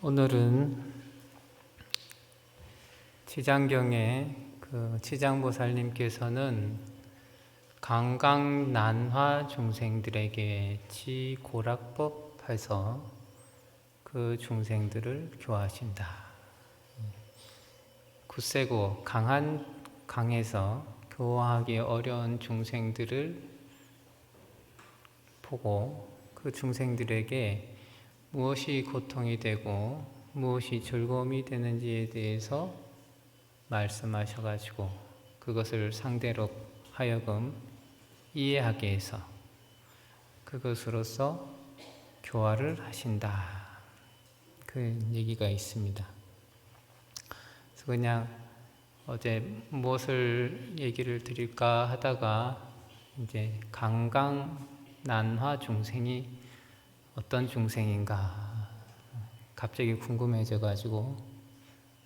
오늘은 지장경에 지장보살님께서는 강강난화 중생들에게 지고락법 해서 그 중생들을 교화하신다. 굳세고 강한 강에서 교화하기 어려운 중생들을 보고 그 중생들에게 무엇이 고통이 되고 무엇이 즐거움이 되는지에 대해서 말씀하셔가지고 그것을 상대로 하여금 이해하게 해서 그것으로서 교화를 하신다. 그 얘기가 있습니다. 그래서 그냥 어제 무엇을 얘기를 드릴까 하다가 이제 강강난화 중생이 어떤 중생인가 갑자기 궁금해져가지고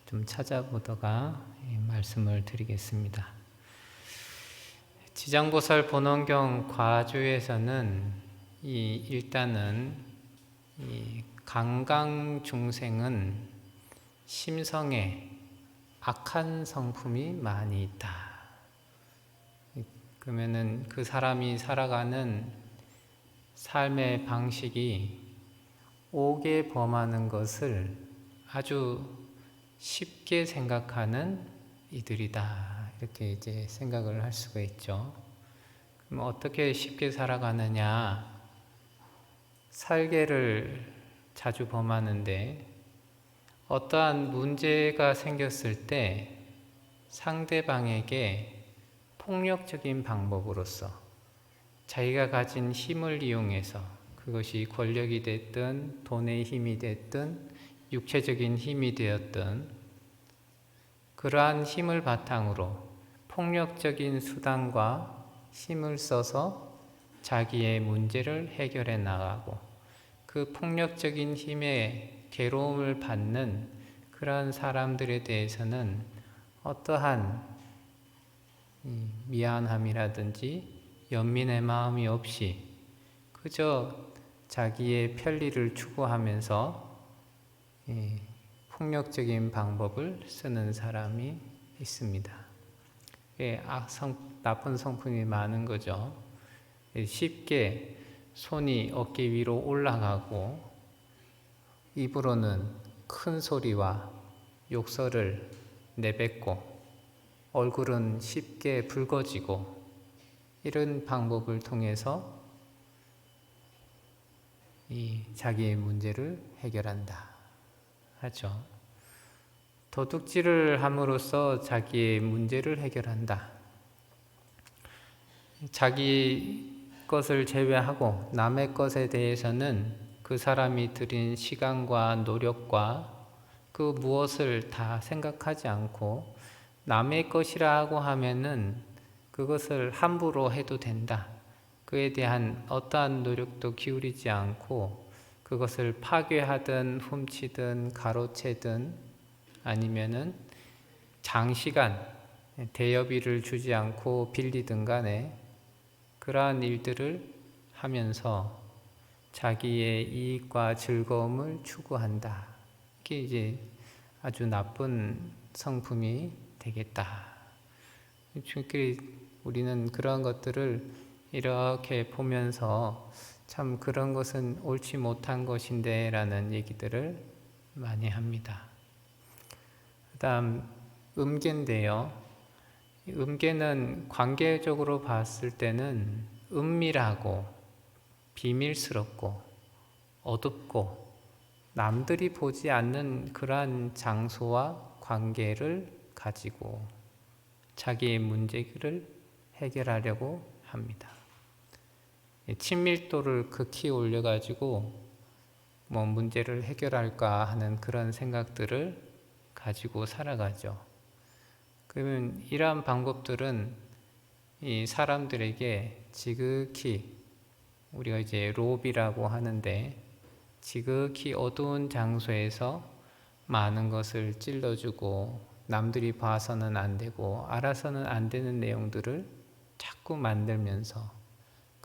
좀 찾아보다가 말씀을 드리겠습니다. 지장보살 본원경 과주에서는 일단은 이 강강 중생은 심성에 악한 성품이 많이 있다. 그러면은 그 사람이 살아가는 삶의 방식이 옥에 범하는 것을 아주 쉽게 생각하는 이들이다. 이렇게 이제 생각을 할 수가 있죠. 그럼 어떻게 쉽게 살아가느냐? 살개를 자주 범하는데 어떠한 문제가 생겼을 때 상대방에게 폭력적인 방법으로서 자기가 가진 힘을 이용해서 그것이 권력이 됐든 돈의 힘이 됐든 육체적인 힘이 되었든 그러한 힘을 바탕으로 폭력적인 수단과 힘을 써서 자기의 문제를 해결해 나가고 그 폭력적인 힘에 괴로움을 받는 그런 사람들에 대해서는 어떠한 미안함이라든지 연민의 마음이 없이 그저 자기의 편리를 추구하면서 폭력적인 방법을 쓰는 사람이 있습니다. 나쁜 성품이 많은 거죠. 쉽게 손이 어깨 위로 올라가고 입으로는 큰 소리와 욕설을 내뱉고 얼굴은 쉽게 붉어지고 이런 방법을 통해서 자기의 문제를 해결한다 하죠. 도둑질을 함으로써 자기의 문제를 해결한다. 자기 것을 제외하고 남의 것에 대해서는 그 사람이 들인 시간과 노력과 그 무엇을 다 생각하지 않고 남의 것이라고 하면은 그것을 함부로 해도 된다. 그에 대한 어떠한 노력도 기울이지 않고 그것을 파괴하든 훔치든 가로채든 아니면은 장시간 대여비를 주지 않고 빌리든 간에 그러한 일들을 하면서 자기의 이익과 즐거움을 추구한다. 이게 이제 아주 나쁜 성품이 되겠다. 우리는 그러한 것들을 이렇게 보면서 참 그런 것은 옳지 못한 것인데 라는 얘기들을 많이 합니다. 그 다음 음계인데요. 음계는 관계적으로 봤을 때는 은밀하고 비밀스럽고 어둡고 남들이 보지 않는 그러한 장소와 관계를 가지고 자기의 문제를 해결하려고 합니다. 친밀도를 극히 올려가지고 문제를 해결할까 하는 그런 생각들을 가지고 살아가죠. 그러면 이러한 방법들은 이 사람들에게 지극히 우리가 이제 롭이라고 하는데 지극히 어두운 장소에서 많은 것을 찔러주고 남들이 봐서는 안 되고 알아서는 안 되는 내용들을 자꾸 만들면서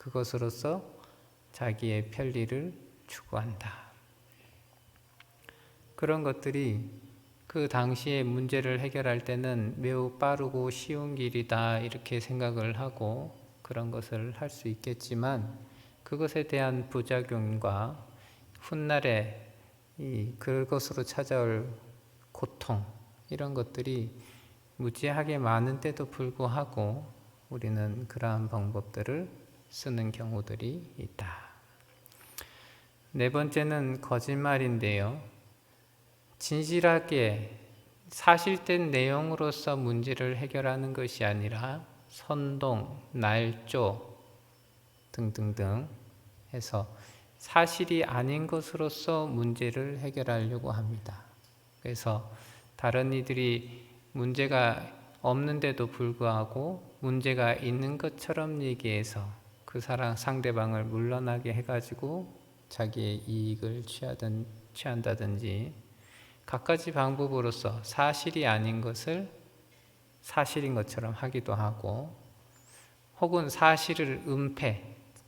그것으로서 자기의 편리를 추구한다. 그런 것들이 그 당시에 문제를 해결할 때는 매우 빠르고 쉬운 길이다 이렇게 생각을 하고 그런 것을 할 수 있겠지만 그것에 대한 부작용과 훗날에 그것으로 찾아올 고통 이런 것들이 무지하게 많은데도 불구하고 우리는 그러한 방법들을 쓰는 경우들이 있다. 네 번째는 거짓말인데요. 진실하게 사실된 내용으로서 문제를 해결하는 것이 아니라 선동, 날조 등등등 해서 사실이 아닌 것으로서 문제를 해결하려고 합니다. 그래서 다른 이들이 문제가 없는데도 불구하고 문제가 있는 것처럼 얘기해서 그 상대방을 물러나게 해가지고 자기의 이익을 취한다든지 갖가지 방법으로서 사실이 아닌 것을 사실인 것처럼 하기도 하고 혹은 사실을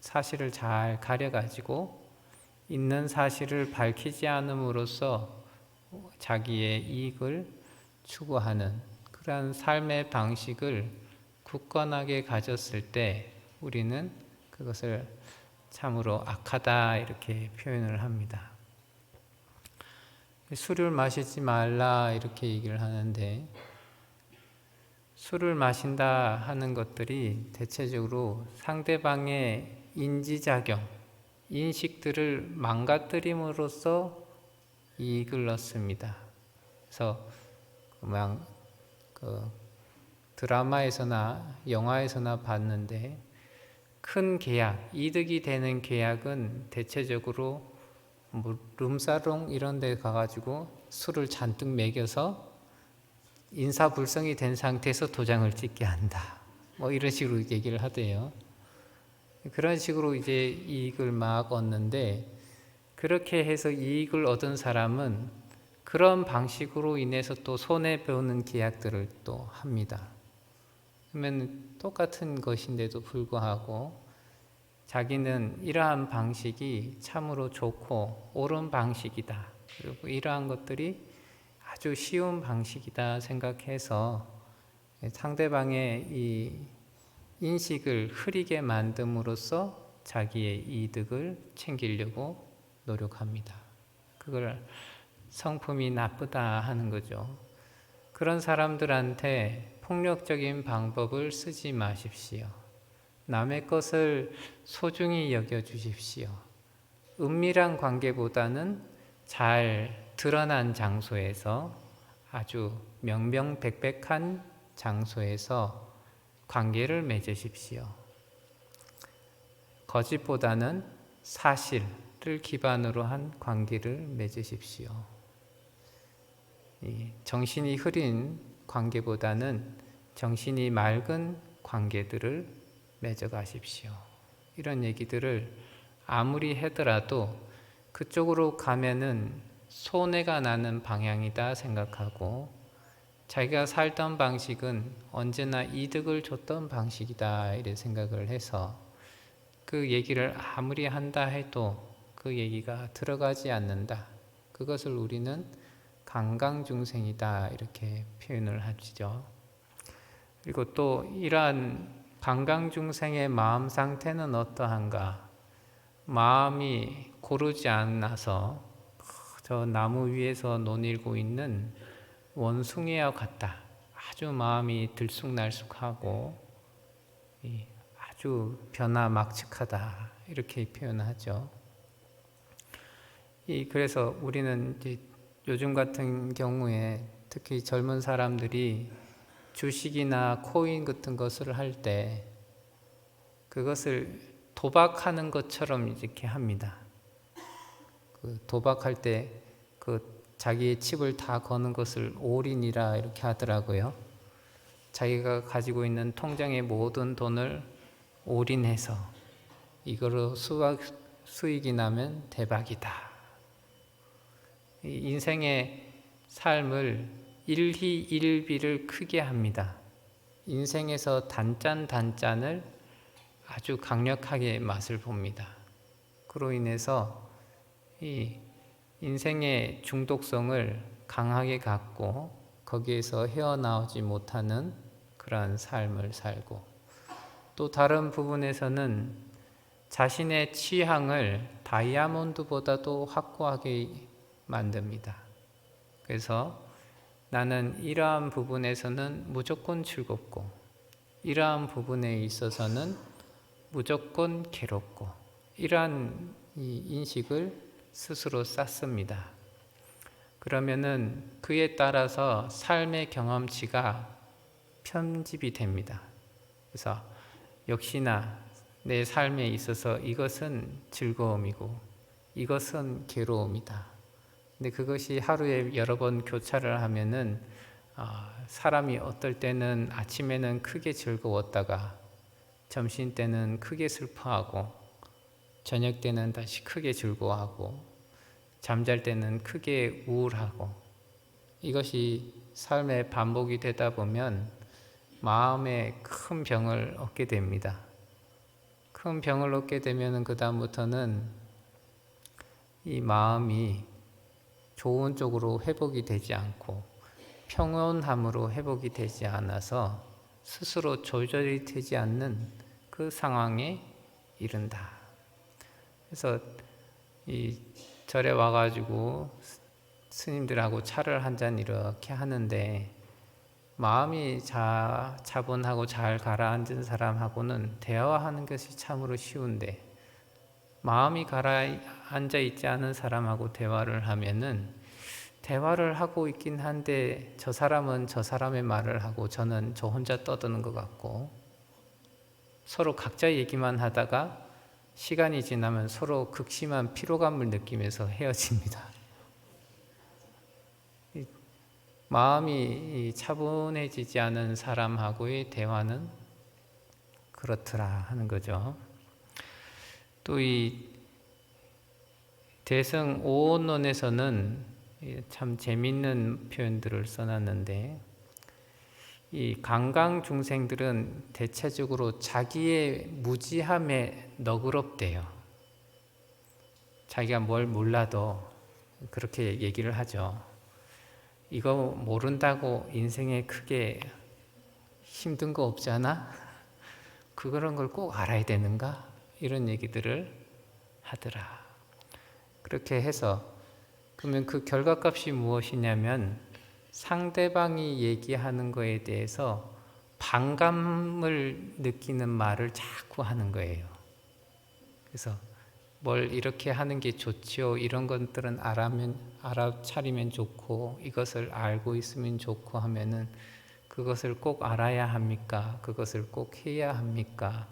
사실을 잘 가려가지고 있는 사실을 밝히지 않음으로써 자기의 이익을 추구하는 그러한 삶의 방식을 굳건하게 가졌을 때 우리는 그것을 참으로 악하다 이렇게 표현을 합니다. 술을 마시지 말라 이렇게 얘기를 하는데 술을 마신다 하는 것들이 대체적으로 상대방의 인지작용, 인식들을 망가뜨림으로써 이익을 얻습니다. 그래서 드라마에서나 영화에서나 봤는데 큰 계약, 이득이 되는 계약은 대체적으로 룸사롱 이런 데 가가지고 술을 잔뜩 먹여서 인사불성이 된 상태에서 도장을 찍게 한다. 이런 식으로 얘기를 하대요. 그런 식으로 이제 이익을 막 얻는데 그렇게 해서 이익을 얻은 사람은 그런 방식으로 인해서 또 손해보는 계약들을 또 합니다. 그러면 똑같은 것인데도 불구하고 자기는 이러한 방식이 참으로 좋고 옳은 방식이다. 그리고 이러한 것들이 아주 쉬운 방식이다 생각해서 상대방의 이 인식을 흐리게 만듦으로써 자기의 이득을 챙기려고 노력합니다. 그걸 성품이 나쁘다 하는 거죠. 그런 사람들한테 폭력적인 방법을 쓰지 마십시오. 남의 것을 소중히 여겨주십시오. 은밀한 관계보다는 잘 드러난 장소에서 아주 명명백백한 장소에서 관계를 맺으십시오. 거짓보다는 사실을 기반으로 한 관계를 맺으십시오. 정신이 흐린 관계보다는 정신이 맑은 관계들을 맺어가십시오. 이런 얘기들을 아무리 하더라도 그쪽으로 가면은 손해가 나는 방향이다 생각하고 자기가 살던 방식은 언제나 이득을 줬던 방식이다 이렇게 생각을 해서 그 얘기를 아무리 한다 해도 그 얘기가 들어가지 않는다. 그것을 우리는 강강중생이다 이렇게 표현을 하시죠. 그리고 또 이러한 강강중생의 마음 상태는 어떠한가? 마음이 고르지 않아서 저 나무 위에서 논일고 있는 원숭이와 같다. 아주 마음이 들쑥날쑥하고 아주 변화막측하다 이렇게 표현하죠. 그래서 우리는 이제 요즘 같은 경우에 특히 젊은 사람들이 주식이나 코인 같은 것을 할 때 그것을 도박하는 것처럼 이렇게 합니다. 도박할 때 자기의 칩을 다 거는 것을 올인이라 이렇게 하더라고요. 자기가 가지고 있는 통장의 모든 돈을 올인해서 이거로 수익이 나면 대박이다. 인생의 삶을 일희일비를 크게 합니다. 인생에서 단짠단짠을 아주 강력하게 맛을 봅니다. 그로 인해서 이 인생의 중독성을 강하게 갖고 거기에서 헤어나오지 못하는 그러한 삶을 살고, 또 다른 부분에서는 자신의 취향을 다이아몬드보다도 확고하게 만듭니다. 그래서 나는 이러한 부분에서는 무조건 즐겁고 이러한 부분에 있어서는 무조건 괴롭고, 이러한 이 인식을 스스로 쌓습니다. 그러면은 그에 따라서 삶의 경험치가 편집이 됩니다. 그래서 역시나 내 삶에 있어서 이것은 즐거움이고 이것은 괴로움이다. 근데 그것이 하루에 여러 번 교차를 하면은 사람이 어떨 때는 아침에는 크게 즐거웠다가 점심 때는 크게 슬퍼하고 저녁 때는 다시 크게 즐거워하고 잠잘 때는 크게 우울하고, 이것이 삶의 반복이 되다 보면 마음에 큰 병을 얻게 됩니다. 큰 병을 얻게 되면 그 다음부터는 이 마음이 좋은 쪽으로 회복이 되지 않고 평온함으로 회복이 되지 않아서 스스로 조절이 되지 않는 그 상황에 이른다. 그래서 이 절에 와가지고 스님들하고 차를 한 잔 이렇게 하는데, 마음이 차분하고 잘 가라앉은 사람하고는 대화하는 것이 참으로 쉬운데, 마음이 가라앉아 있지 않은 사람하고 대화를 하면은 대화를 하고 있긴 한데 저 사람은 저 사람의 말을 하고 저는 저 혼자 떠드는 것 같고, 서로 각자 얘기만 하다가 시간이 지나면 서로 극심한 피로감을 느끼면서 헤어집니다. 마음이 차분해지지 않은 사람하고의 대화는 그렇더라 하는 거죠. 또 이 대승 오온론에서는 참 재밌는 표현들을 써놨는데, 이 강강 중생들은 대체적으로 자기의 무지함에 너그럽대요. 자기가 뭘 몰라도 그렇게 얘기를 하죠. 이거 모른다고 인생에 크게 힘든 거 없잖아? 그런 걸 꼭 알아야 되는가? 이런 얘기들을 하더라. 그렇게 해서 그러면 그 결과값이 무엇이냐면 상대방이 얘기하는 거에 대해서 반감을 느끼는 말을 자꾸 하는 거예요. 그래서 뭘 이렇게 하는 게 좋지요, 이런 것들은 알아차리면 좋고 이것을 알고 있으면 좋고 하면은 그것을 꼭 알아야 합니까? 그것을 꼭 해야 합니까?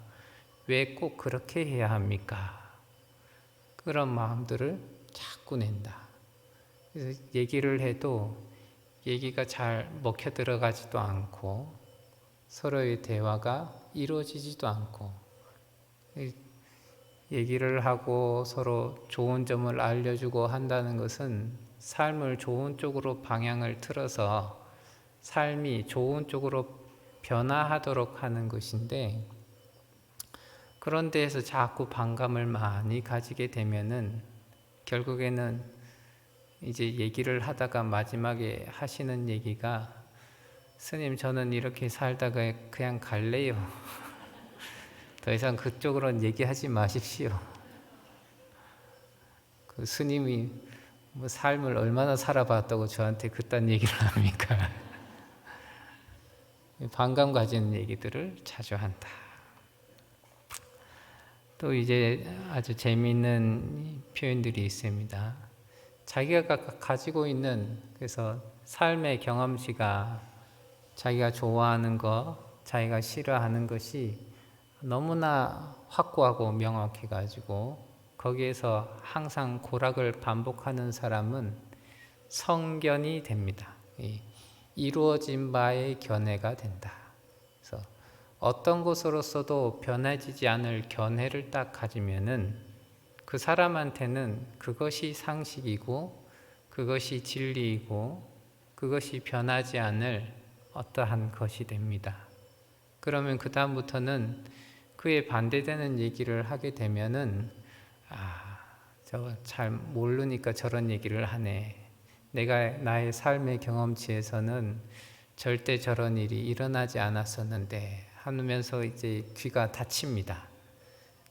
왜 꼭 그렇게 해야 합니까? 그런 마음들을 자꾸 낸다. 그래서 얘기를 해도 얘기가 잘 먹혀 들어가지도 않고 서로의 대화가 이루어지지도 않고, 얘기를 하고 서로 좋은 점을 알려주고 한다는 것은 삶을 좋은 쪽으로 방향을 틀어서 삶이 좋은 쪽으로 변화하도록 하는 것인데, 그런 데에서 자꾸 반감을 많이 가지게 되면은 결국에는 이제 얘기를 하다가 마지막에 하시는 얘기가, 스님 저는 이렇게 살다가 그냥 갈래요. 더 이상 그쪽으로는 얘기하지 마십시오. 그 스님이 뭐 삶을 얼마나 살아봤다고 저한테 그딴 얘기를 합니까? 반감 가지는 얘기들을 자주 한다. 또 이제 아주 재미있는 표현들이 있습니다. 자기가 가지고 있는, 그래서 삶의 경험치가 자기가 좋아하는 것, 자기가 싫어하는 것이 너무나 확고하고 명확해 가지고 거기에서 항상 고락을 반복하는 사람은 성견이 됩니다. 이루어진 바의 견해가 된다. 그래서 어떤 것으로서도 변해지지 않을 견해를 딱 가지면은 그 사람한테는 그것이 상식이고 그것이 진리이고 그것이 변하지 않을 어떠한 것이 됩니다. 그러면 그 다음부터는 그에 반대되는 얘기를 하게 되면은 저 잘 모르니까 저런 얘기를 하네. 내가 나의 삶의 경험치에서는 절대 저런 일이 일어나지 않았었는데 하면서 이제 귀가 닫힙니다.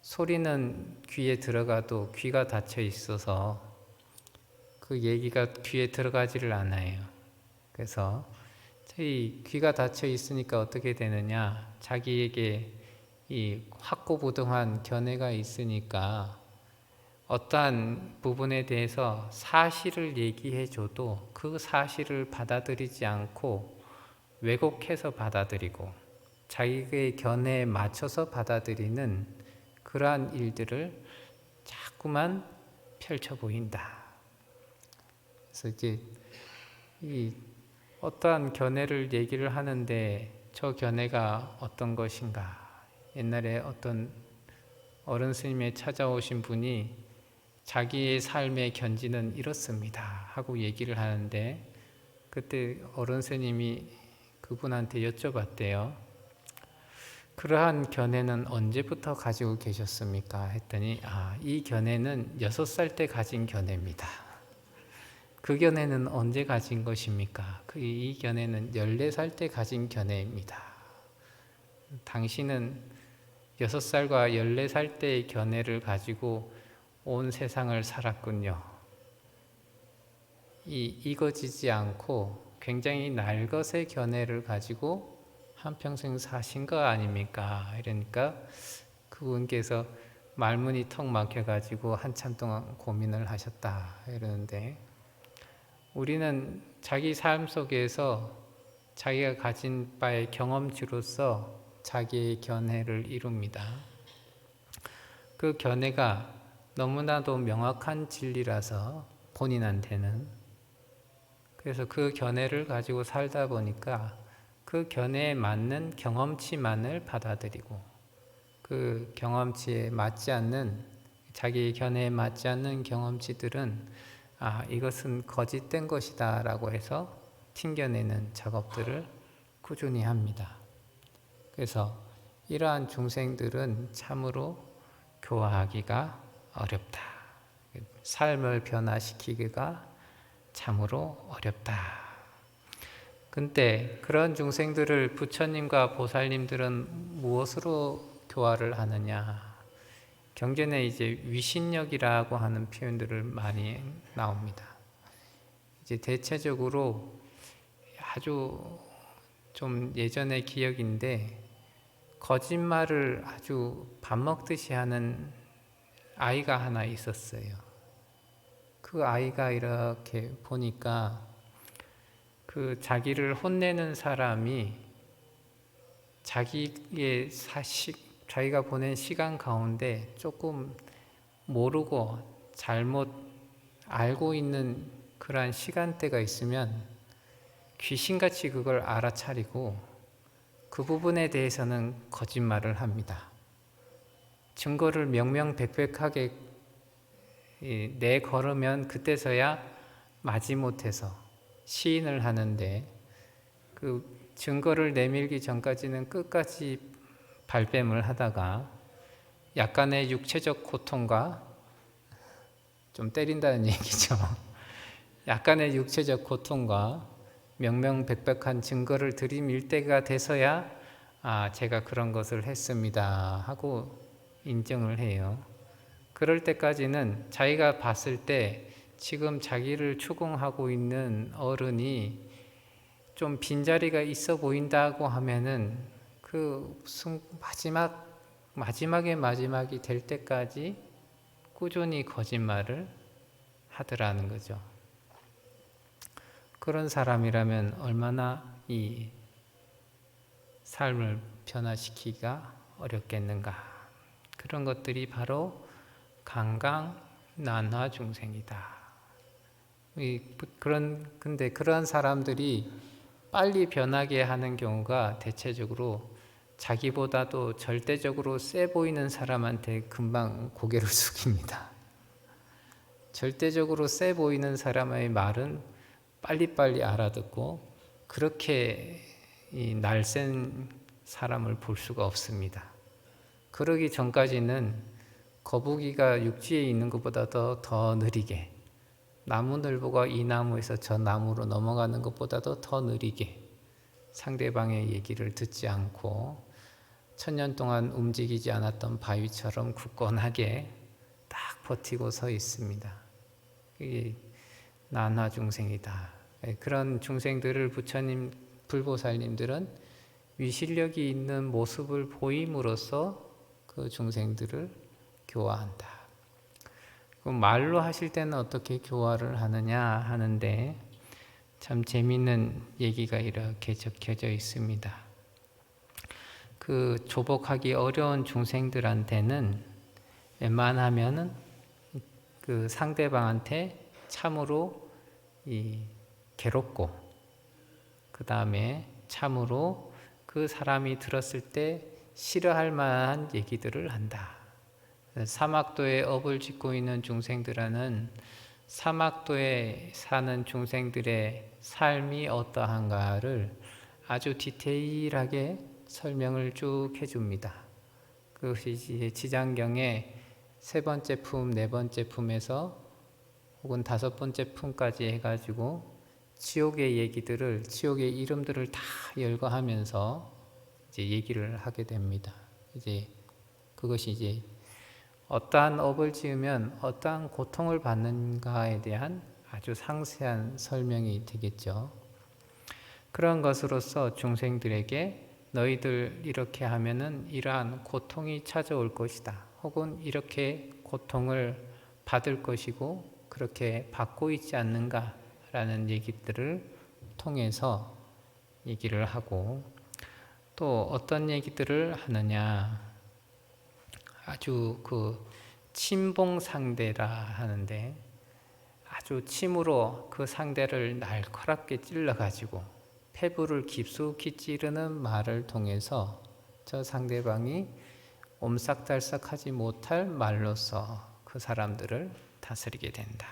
소리는 귀에 들어가도 귀가 닫혀 있어서 그 얘기가 귀에 들어가지를 않아요. 그래서 저희 귀가 닫혀 있으니까 어떻게 되느냐? 자기에게 이 확고부동한 견해가 있으니까 어떠한 부분에 대해서 사실을 얘기해 줘도 그 사실을 받아들이지 않고 왜곡해서 받아들이고 자기의 견해에 맞춰서 받아들이는 그러한 일들을 자꾸만 펼쳐 보인다. 그래서 이제 이 어떠한 견해를 얘기를 하는데 저 견해가 어떤 것인가? 옛날에 어떤 어른 스님에 찾아오신 분이 자기의 삶의 견지는 이렇습니다 하고 얘기를 하는데 그때 어른 스님이 그분한테 여쭤봤대요. 그러한 견해는 언제부터 가지고 계셨습니까? 했더니 이 견해는 6살 때 가진 견해입니다. 그 견해는 언제 가진 것입니까? 이 견해는 14살 때 가진 견해입니다. 당신은 6살과 14살 때의 견해를 가지고 온 세상을 살았군요. 이거지지 않고 굉장히 날것의 견해를 가지고 한평생 사신 거 아닙니까? 이러니까 그분께서 말문이 턱 막혀가지고 한참 동안 고민을 하셨다 이러는데 우리는 자기 삶 속에서 자기가 가진 바의 경험치로서 자기의 견해를 이룹니다. 그 견해가 너무나도 명확한 진리라서 본인한테는 그래서 그 견해를 가지고 살다 보니까 그 견해에 맞는 경험치만을 받아들이고 그 경험치에 맞지 않는 자기의 견해에 맞지 않는 경험치들은 이것은 거짓된 것이다 라고 해서 튕겨내는 작업들을 꾸준히 합니다. 그래서 이러한 중생들은 참으로 교화하기가 어렵다. 삶을 변화시키기가 참으로 어렵다. 근데 그런 중생들을 부처님과 보살님들은 무엇으로 교화를 하느냐? 경전에 이제 위신력이라고 하는 표현들을 많이 나옵니다. 이제 대체적으로 아주 좀 예전의 기억인데 거짓말을 아주 밥 먹듯이 하는 아이가 하나 있었어요. 그 아이가 이렇게 보니까 그 자기를 혼내는 사람이 자기가 보낸 시간 가운데 조금 모르고 잘못 알고 있는 그러한 시간대가 있으면 귀신같이 그걸 알아차리고 그 부분에 대해서는 거짓말을 합니다. 증거를 명명백백하게 내걸으면 그때서야 마지못해서 시인을 하는데 그 증거를 내밀기 전까지는 끝까지 발뺌을 하다가 약간의 육체적 고통과 좀 때린다는 얘기죠. 약간의 육체적 고통과 명명백백한 증거를 들이밀 때가 돼서야 제가 그런 것을 했습니다 하고 인정을 해요. 그럴 때까지는 자기가 봤을 때 지금 자기를 추궁하고 있는 어른이 좀 빈자리가 있어 보인다고 하면은 그 마지막이 될 때까지 꾸준히 거짓말을 하더라는 거죠. 그런 사람이라면 얼마나 이 삶을 변화시키기가 어렵겠는가. 그런 것들이 바로 강강난화 중생이다. 근데 그런 사람들이 빨리 변하게 하는 경우가 대체적으로 자기보다도 절대적으로 세 보이는 사람한테 금방 고개를 숙입니다. 절대적으로 세 보이는 사람의 말은 빨리빨리 알아듣고 그렇게 날쌘 사람을 볼 수가 없습니다. 그러기 전까지는 거북이가 육지에 있는 것보다도 더 느리게, 나무늘보가 이 나무에서 저 나무로 넘어가는 것보다도 더 느리게 상대방의 얘기를 듣지 않고 천년 동안 움직이지 않았던 바위처럼 굳건하게 딱 버티고 서 있습니다. 이게 난화중생이다. 그런 중생들을 부처님, 불보살님들은 위실력이 있는 모습을 보임으로써 그 중생들을 교화한다. 말로 하실 때는 어떻게 교화를 하느냐 하는데 참 재미있는 얘기가 이렇게 적혀져 있습니다. 그 조복하기 어려운 중생들한테는 웬만하면은 그 상대방한테 참으로 괴롭고, 그 다음에 참으로 그 사람이 들었을 때 싫어할 만한 얘기들을 한다. 사막도에 업을 짓고 있는 중생들은 사막도에 사는 중생들의 삶이 어떠한가를 아주 디테일하게 설명을 쭉 해줍니다. 그것이 지장경의 세 번째 품, 네 번째 품에서 혹은 다섯 번째 품까지 해가지고 지옥의 얘기들을, 지옥의 이름들을 다 열거하면서 이제 얘기를 하게 됩니다. 이제 그것이 이제 어떠한 업을 지으면 어떠한 고통을 받는가에 대한 아주 상세한 설명이 되겠죠. 그런 것으로서 중생들에게 너희들 이렇게 하면은 이러한 고통이 찾아올 것이다. 혹은 이렇게 고통을 받을 것이고 그렇게 받고 있지 않는가라는 얘기들을 통해서 얘기를 하고, 또 어떤 얘기들을 하느냐, 아주 그 침봉 상대라 하는데 아주 침으로 그 상대를 날카롭게 찔러가지고 폐부를 깊숙이 찌르는 말을 통해서 저 상대방이 옴싹달싹하지 못할 말로서 그 사람들을 다스리게 된다.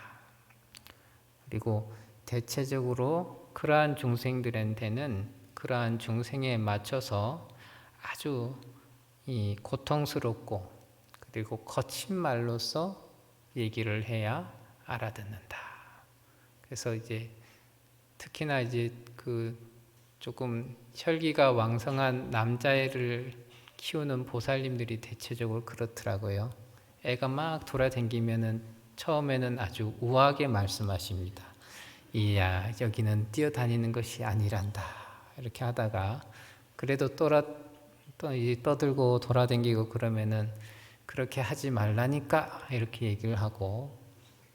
그리고 대체적으로 그러한 중생들한테는 그러한 중생에 맞춰서 아주 고통스럽고 그리고 거친 말로서 얘기를 해야 알아듣는다. 그래서 이제 특히나 이제 그 조금 혈기가 왕성한 남자애를 키우는 보살님들이 대체적으로 그렇더라고요. 애가 막 돌아다니면은 처음에는 아주 우아하게 말씀하십니다. 이야, 여기는 뛰어다니는 것이 아니란다. 이렇게 하다가 그래도 떠들고 돌아다니고 그러면은 그렇게 하지 말라니까 이렇게 얘기를 하고,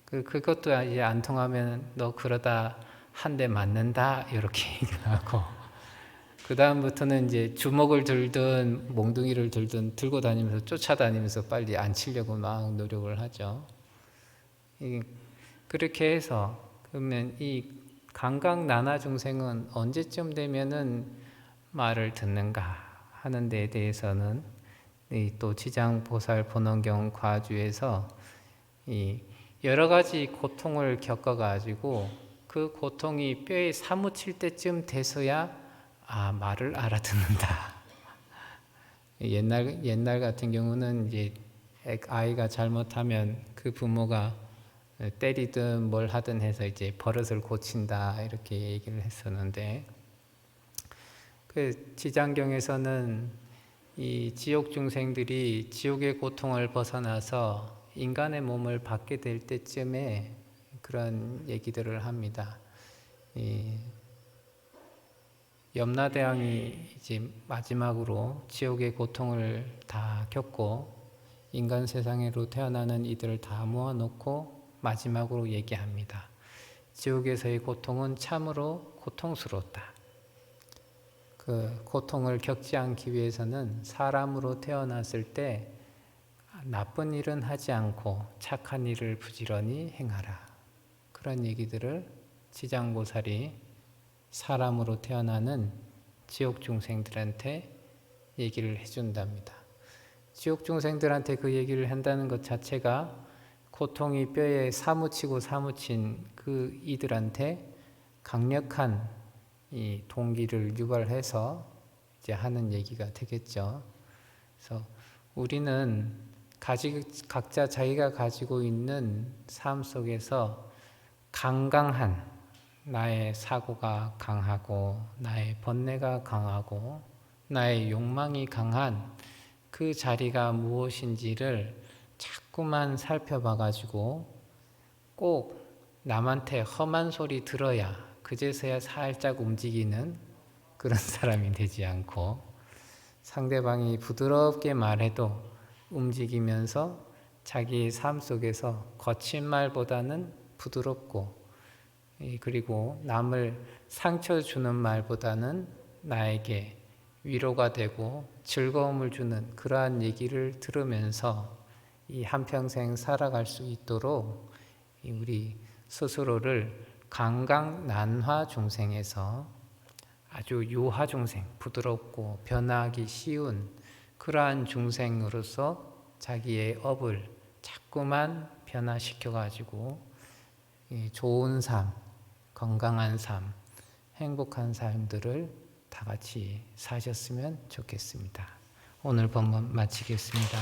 그것도 이제 안 통하면 너 그러다 한 대 맞는다 이렇게 얘기를 하고, 그 다음부터는 이제 주먹을 들든 몽둥이를 들든 들고 다니면서 쫓아다니면서 빨리 안 치려고 막 노력을 하죠. 그렇게 해서 그러면 이 강강나나 중생은 언제쯤 되면은 말을 듣는가 하는 데에 대해서는 또 지장보살 본원경 과주에서 여러 가지 고통을 겪어가지고 그 고통이 뼈에 사무칠 때쯤 돼서야 말을 알아듣는다. 옛날 같은 경우는 이제 아이가 잘못하면 그 부모가 때리든 뭘 하든 해서 이제 버릇을 고친다 이렇게 얘기를 했었는데, 그 지장경에서는 이 지옥 중생들이 지옥의 고통을 벗어나서 인간의 몸을 받게 될 때쯤에 그런 얘기들을 합니다. 염라대왕이 이제 마지막으로 지옥의 고통을 다 겪고 인간 세상으로 태어나는 이들을 다 모아놓고 마지막으로 얘기합니다. 지옥에서의 고통은 참으로 고통스럽다. 그 고통을 겪지 않기 위해서는 사람으로 태어났을 때 나쁜 일은 하지 않고 착한 일을 부지런히 행하라. 그런 얘기들을 지장보살이 사람으로 태어나는 지옥 중생들한테 얘기를 해준답니다. 지옥 중생들한테 그 얘기를 한다는 것 자체가 고통이 뼈에 사무친 그 이들한테 강력한 이 동기를 유발해서 이제 하는 얘기가 되겠죠. 그래서 우리는 각자 자기가 가지고 있는 삶 속에서 강강한, 나의 사고가 강하고 나의 번뇌가 강하고 나의 욕망이 강한 그 자리가 무엇인지를 자꾸만 살펴봐 가지고 꼭 남한테 험한 소리 들어야 그제서야 살짝 움직이는 그런 사람이 되지 않고, 상대방이 부드럽게 말해도 움직이면서 자기의 삶 속에서 거친 말보다는 부드럽고, 그리고 남을 상처 주는 말보다는 나에게 위로가 되고 즐거움을 주는 그러한 얘기를 들으면서 이 한평생 살아갈 수 있도록 우리 스스로를 강강난화 중생에서 아주 유화 중생, 부드럽고 변화하기 쉬운 그러한 중생으로서 자기의 업을 자꾸만 변화시켜 가지고 좋은 삶, 건강한 삶, 행복한 삶들을 다 같이 사셨으면 좋겠습니다. 오늘 본문 마치겠습니다.